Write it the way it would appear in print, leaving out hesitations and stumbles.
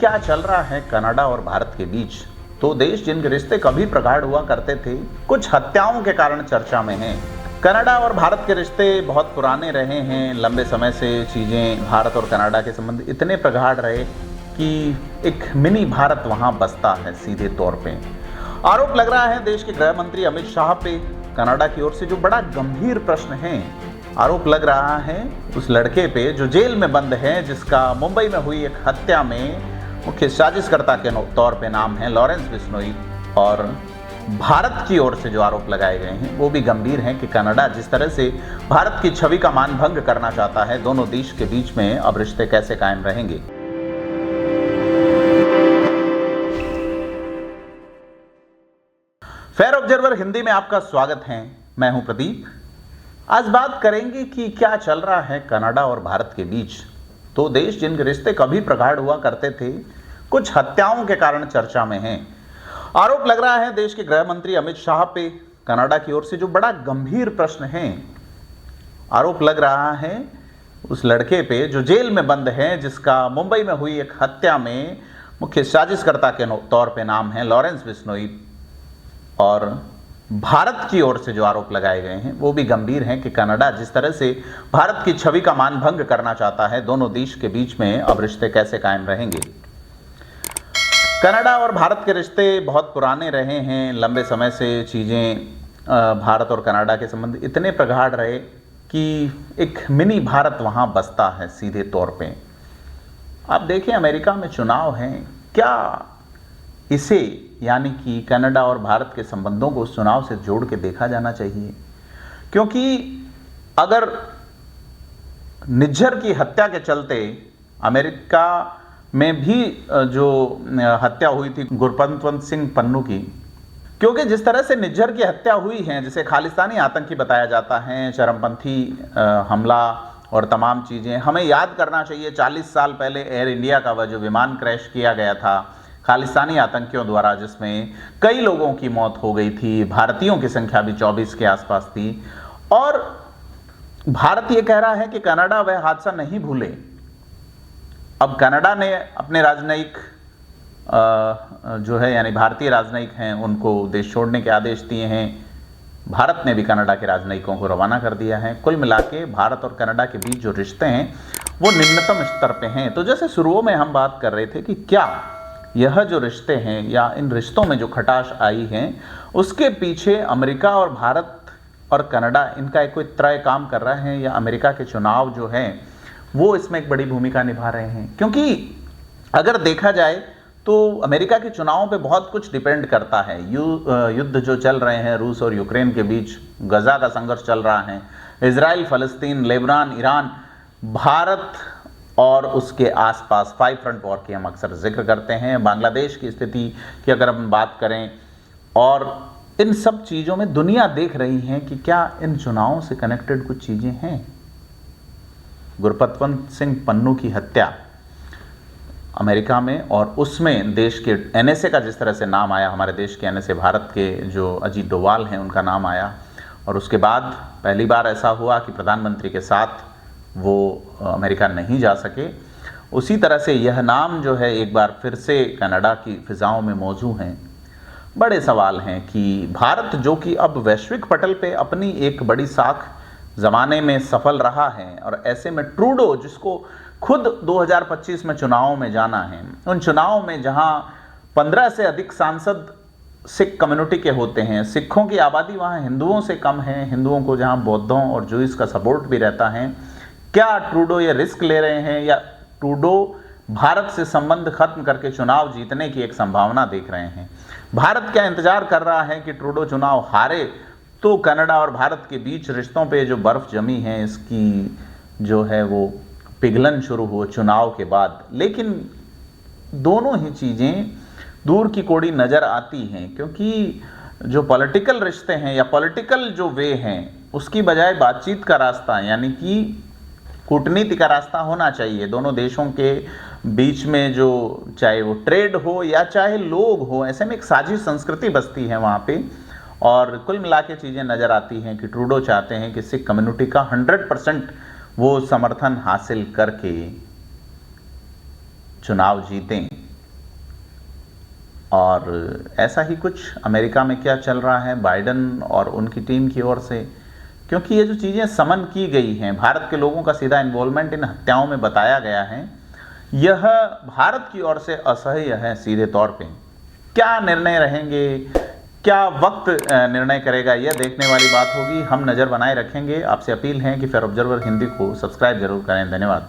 क्या चल रहा है कनाडा और भारत के बीच। दो देश जिनके रिश्ते कभी प्रगाढ़ हुआ करते थे, कुछ हत्याओं के कारण चर्चा में हैं। कनाडा और भारत के रिश्ते बहुत पुराने रहे हैं। लंबे समय से चीज़ें, भारत और कनाडा के संबंध इतने प्रगाढ़ रहे कि एक मिनी भारत वहाँ बसता है सीधे तौर पे। आरोप लग रहा है देश के गृह मंत्री अमित शाह पे कनाडा की ओर से, जो बड़ा गंभीर प्रश्न है। आरोप लग रहा है उस लड़के पे जो जेल में बंद है, जिसका मुंबई में हुई एक हत्या में मुख्य साजिशकर्ता के तौर पे नाम है लॉरेंस बिश्नोई। और भारत की ओर से जो आरोप लगाए गए हैं वो भी गंभीर हैं कि कनाडा जिस तरह से भारत की छवि का मान भंग करना चाहता है, दोनों देश के बीच में अब रिश्ते कैसे कायम रहेंगे। फेयर ऑब्जर्वर हिंदी में आपका स्वागत है। मैं हूं प्रदीप। आज बात करेंगे कि क्या चल रहा है कनाडा और भारत के बीच। दो देश जिनके रिश्ते कभी प्रगाढ़ हुआ करते थे, कुछ हत्याओं के कारण चर्चा में हैं। आरोप लग रहा है देश के गृह मंत्री अमित शाह पे कनाडा की ओर से, जो बड़ा गंभीर प्रश्न है। आरोप लग रहा है उस लड़के पे जो जेल में बंद है, जिसका मुंबई में हुई एक हत्या में मुख्य साजिशकर्ता के तौर पे नाम है लॉरेंस बिश्नोई। और भारत की ओर से जो आरोप लगाए गए हैं वो भी गंभीर हैं कि कनाडा जिस तरह से भारत की छवि का मान भंग करना चाहता है, दोनों देश के बीच में अब रिश्ते कैसे कायम रहेंगे। कनाडा और भारत के रिश्ते बहुत पुराने रहे हैं। लंबे समय से चीज़ें, भारत और कनाडा के संबंध इतने प्रगाढ़ रहे कि एक मिनी भारत वहाँ बसता है सीधे तौर पे। आप देखें, अमेरिका में चुनाव हैं, क्या इसे यानी कि कनाडा और भारत के संबंधों को उस चुनाव से जोड़ के देखा जाना चाहिए। क्योंकि अगर निज्जर की हत्या के चलते अमेरिका में भी जो हत्या हुई थी गुरपतवंत सिंह पन्नू की, क्योंकि जिस तरह से निज्जर की हत्या हुई है, जिसे खालिस्तानी आतंकी बताया जाता है, चरमपंथी हमला और तमाम चीज़ें, हमें याद करना चाहिए 40 साल पहले एयर इंडिया का वह जो विमान क्रैश किया गया था खालिस्तानी आतंकियों द्वारा, जिसमें कई लोगों की मौत हो गई थी, भारतीयों की संख्या भी 24 के आसपास थी। और भारत ये कह रहा है कि कनाडा वह हादसा नहीं भूले। अब कनाडा ने अपने राजनयिक जो है यानी भारतीय राजनयिक हैं, उनको देश छोड़ने के आदेश दिए हैं। भारत ने भी कनाडा के राजनयिकों को रवाना कर दिया है। कुल मिला के भारत और कनाडा के बीच जो रिश्ते हैं वो निम्नतम स्तर पे हैं। तो जैसे शुरुओं में हम बात कर रहे थे कि क्या यह जो रिश्ते हैं या इन रिश्तों में जो खटाश आई है, उसके पीछे अमेरिका और भारत और कनाडा इनका एक कोई त्रय काम कर रहा है, या अमेरिका के चुनाव जो हैं वो इसमें एक बड़ी भूमिका निभा रहे हैं। क्योंकि अगर देखा जाए तो अमेरिका के चुनावों पे बहुत कुछ डिपेंड करता है। युद्ध जो चल रहे हैं रूस और यूक्रेन के बीच, गजा का संघर्ष चल रहा है, इजराइल, फलस्तीन, लेबनान, ईरान, भारत और उसके आसपास 5 फ्रंट वॉर की हम अक्सर जिक्र करते हैं। बांग्लादेश की स्थिति की अगर हम बात करें, और इन सब चीज़ों में दुनिया देख रही है कि क्या इन चुनावों से कनेक्टेड कुछ चीज़ें हैं। गुरपतवंत सिंह पन्नू की हत्या अमेरिका में, और उसमें देश के एनएसए का जिस तरह से नाम आया, हमारे देश के एनएसए भारत के जो अजीत डोवाल हैं उनका नाम आया, और उसके बाद पहली बार ऐसा हुआ कि प्रधानमंत्री के साथ वो अमेरिका नहीं जा सके। उसी तरह से यह नाम जो है एक बार फिर से कनाडा की फिजाओं में मौजूद हैं। बड़े सवाल हैं कि भारत जो कि अब वैश्विक पटल पे अपनी एक बड़ी साख ज़माने में सफल रहा है, और ऐसे में ट्रूडो जिसको खुद 2025 में चुनावों में जाना है, उन चुनावों में जहां 15 से अधिक सांसद सिख कम्युनिटी के होते हैं, सिखों की आबादी वहां हिंदुओं से कम है, हिंदुओं को जहां बौद्धों और जूइस का सपोर्ट भी रहता है, क्या ट्रूडो ये रिस्क ले रहे हैं, या ट्रूडो भारत से संबंध खत्म करके चुनाव जीतने की एक संभावना देख रहे हैं। भारत क्या इंतजार कर रहा है कि ट्रूडो चुनाव हारे तो कनाडा और भारत के बीच रिश्तों पे जो बर्फ जमी है इसकी जो है वो पिघलन शुरू हो चुनाव के बाद। लेकिन दोनों ही चीज़ें दूर की कोड़ी नज़र आती हैं, क्योंकि जो पॉलिटिकल रिश्ते हैं या पॉलिटिकल जो वे हैं, उसकी बजाय बातचीत का रास्ता यानी कि कूटनीति का रास्ता होना चाहिए। दोनों देशों के बीच में जो, चाहे वो ट्रेड हो या चाहे लोग हो, ऐसे में एक साझी संस्कृति बसती है वहाँ पे। और कुल मिला के चीज़ें नज़र आती हैं कि ट्रूडो चाहते हैं कि सिख कम्युनिटी का 100% वो समर्थन हासिल करके चुनाव जीतें। और ऐसा ही कुछ अमेरिका में क्या चल रहा है बाइडन और उनकी टीम की ओर से, क्योंकि ये जो चीज़ें समन की गई हैं, भारत के लोगों का सीधा इन्वॉल्वमेंट इन हत्याओं में बताया गया है, यह भारत की ओर से असह्य है सीधे तौर पे। क्या निर्णय रहेंगे, क्या वक्त निर्णय करेगा, यह देखने वाली बात होगी। हम नज़र बनाए रखेंगे। आपसे अपील है कि फेयर ऑब्जर्वर हिंदी को सब्सक्राइब जरूर करें। धन्यवाद।